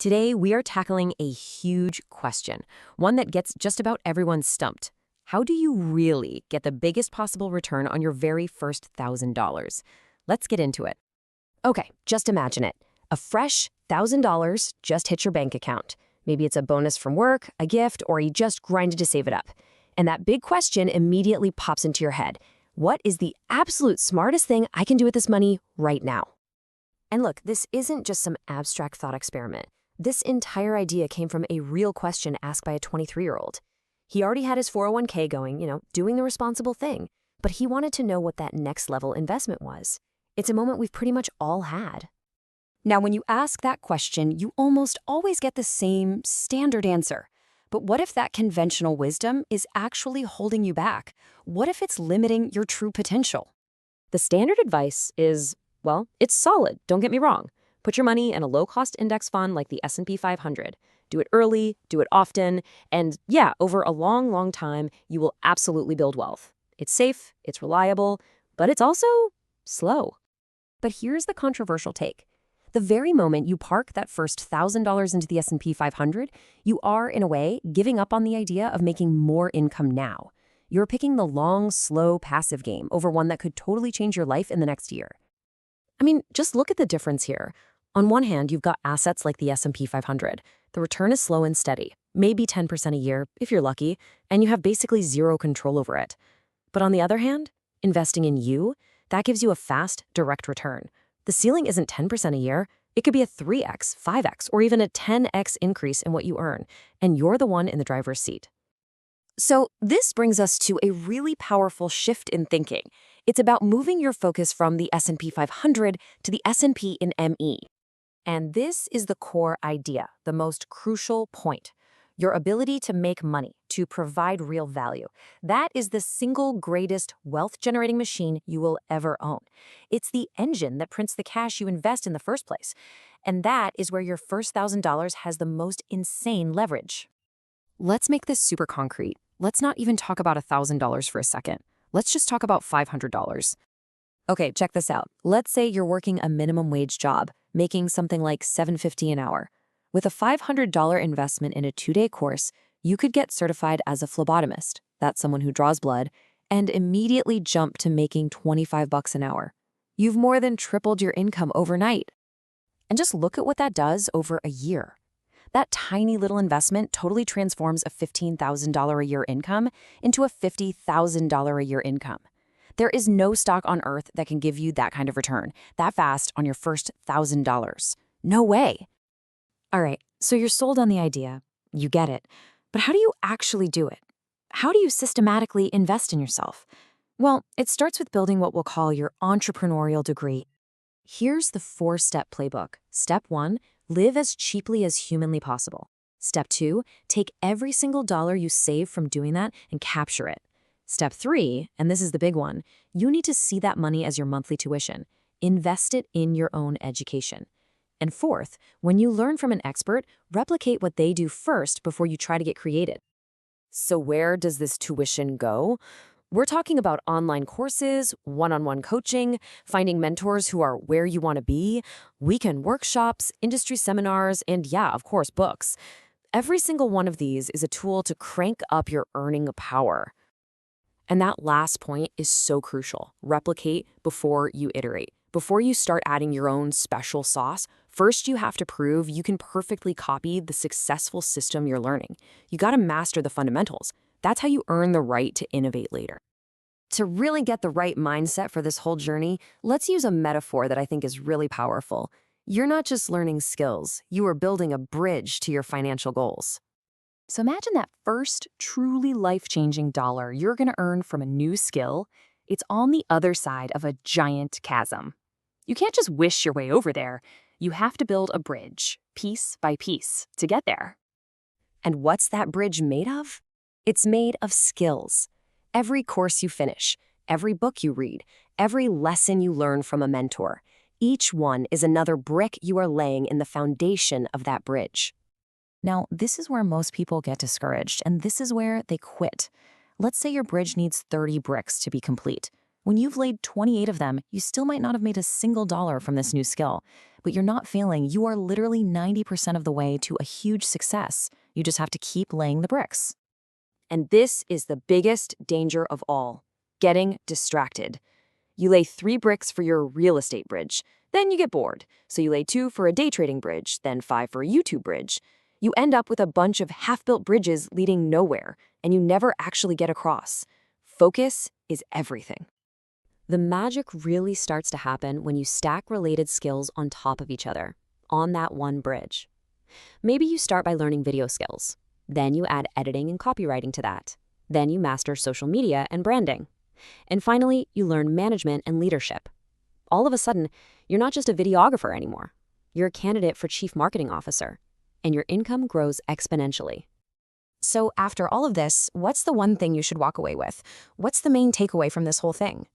Today, we are tackling a huge question, one that gets just about everyone stumped. How do you really get the biggest possible return on your very first $1,000? Let's get into it. Okay, just imagine it. A fresh $1,000 just hit your bank account. Maybe it's a bonus from work, a gift, or you just grinded to save it up. And that big question immediately pops into your head. What is the absolute smartest thing I can do with this money right now? And look, this isn't just some abstract thought experiment. This entire idea came from a real question asked by a 23-year-old. He already had his 401k going, doing the responsible thing, but he wanted to know what that next level investment was. It's a moment we've pretty much all had. Now, when you ask that question, you almost always get the same standard answer. But what if that conventional wisdom is actually holding you back? What if it's limiting your true potential? The standard advice is, well, it's solid, don't get me wrong. Put your money in a low-cost index fund like the S&P 500. Do it early, do it often, and yeah, over a long, long time, you will absolutely build wealth. It's safe, it's reliable, but it's also slow. But here's the controversial take. The very moment you park that first $1,000 into the S&P 500, you are, in a way, giving up on the idea of making more income now. You're picking the long, slow, passive game over one that could totally change your life in the next year. I mean, just look at the difference here. On one hand, you've got assets like the S&P 500. The return is slow and steady, maybe 10% a year, if you're lucky, and you have basically zero control over it. But on the other hand, investing in you, that gives you a fast, direct return. The ceiling isn't 10% a year. It could be a 3x, 5x, or even a 10x increase in what you earn, and you're the one in the driver's seat. So this brings us to a really powerful shift in thinking. It's about moving your focus from the S&P 500 to the S&P in ME. And this is the core idea, the most crucial point. Your ability to make money, to provide real value. That is the single greatest wealth-generating machine you will ever own. It's the engine that prints the cash you invest in the first place. And that is where your first $1,000 has the most insane leverage. Let's make this super concrete. Let's not even talk about $1,000 for a second. Let's just talk about $500. Okay, check this out. Let's say you're working a minimum wage job, making something like $7.50 an hour. With a $500 investment in a 2-day course, you could get certified as a phlebotomist, that's someone who draws blood, and immediately jump to making $25 an hour. You've more than tripled your income overnight. And just look at what that does over a year. That tiny little investment totally transforms a $15,000 a year income into a $50,000 a year income. There is no stock on earth that can give you that kind of return, that fast on your first $1,000. No way. All right, so you're sold on the idea. You get it. But how do you actually do it? How do you systematically invest in yourself? Well, it starts with building what we'll call your entrepreneurial degree. Here's the 4-step playbook. Step 1, live as cheaply as humanly possible. Step 2, take every single dollar you save from doing that and capture it. Step 3, and this is the big one, you need to see that money as your monthly tuition. Invest it in your own education. And 4th, when you learn from an expert, replicate what they do first before you try to get creative. So where does this tuition go? We're talking about online courses, one-on-one coaching, finding mentors who are where you want to be, weekend workshops, industry seminars, and yeah, of course, books. Every single one of these is a tool to crank up your earning power. And that last point is so crucial. Replicate before you iterate. Before you start adding your own special sauce, first you have to prove you can perfectly copy the successful system you're learning. You got to master the fundamentals. That's how you earn the right to innovate later. To really get the right mindset for this whole journey, let's use a metaphor that I think is really powerful. You're not just learning skills, you are building a bridge to your financial goals. So imagine that first truly life-changing dollar you're going to earn from a new skill. It's on the other side of a giant chasm. You can't just wish your way over there. You have to build a bridge, piece by piece, to get there. And what's that bridge made of? It's made of skills. Every course you finish, every book you read, every lesson you learn from a mentor, each one is another brick you are laying in the foundation of that bridge. Now, this is where most people get discouraged, and this is where they quit. Let's say your bridge needs 30 bricks to be complete. When you've laid 28 of them, you still might not have made a single dollar from this new skill. But you're not failing. You are literally 90% of the way to a huge success. You just have to keep laying the bricks. And this is the biggest danger of all, getting distracted. You lay 3 bricks for your real estate bridge, then you get bored. So you lay 2 for a day trading bridge, then 5 for a YouTube bridge. You end up with a bunch of half-built bridges leading nowhere, and you never actually get across. Focus is everything. The magic really starts to happen when you stack related skills on top of each other, on that one bridge. Maybe you start by learning video skills. Then you add editing and copywriting to that. Then you master social media and branding. And finally, you learn management and leadership. All of a sudden, you're not just a videographer anymore. You're a candidate for chief marketing officer, and your income grows exponentially. So after all of this, what's the one thing you should walk away with? What's the main takeaway from this whole thing?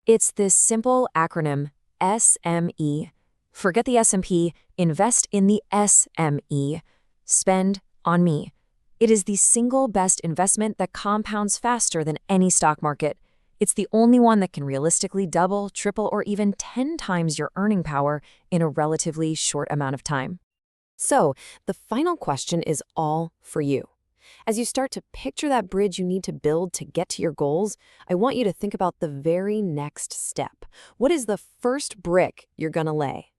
It's this simple acronym, SME. Forget the S&P, invest in the SME. Spend on me. It is the single best investment that compounds faster than any stock market. It's the only one that can realistically double, triple, or even 10 times your earning power in a relatively short amount of time. So, the final question is all for you. As you start to picture that bridge you need to build to get to your goals, I want you to think about the very next step. What is the first brick you're going to lay?